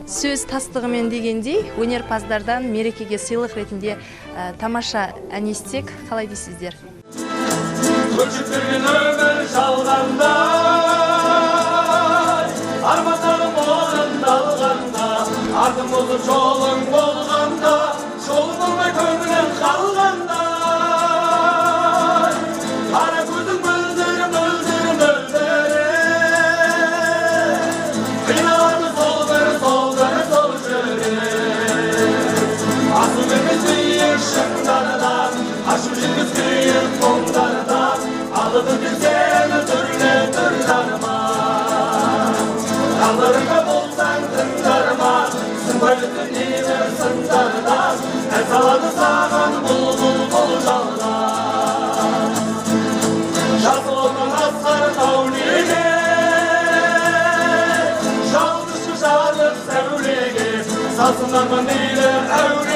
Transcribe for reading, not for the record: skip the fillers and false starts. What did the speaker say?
сөз тастығымен дегендей, өнерпаздардан мерекеге сыйлық ретінде тамаша ән естек, қалай дейсіздер? Көшіп өмір жалғанда, армандарым орындалғанда, артымызды жолың болғанда, жолың болмай көңілің қалғанда, қара көзің мөлдір, мөлдір, мөлдір, қиналады сол жүрек. Асыл емес биік шыңдардан, ашу жеткіз күйік мұңдардан, алып өтер сені түрлі арман. Тағдырыңа болсаң тыңдарман, сынбай өткен небір сындардан, ән салады саған бұл жалған. Жасыл отан асқар тау неге, жалғызшы жарық сәулеге, салсын арман дейді әулие.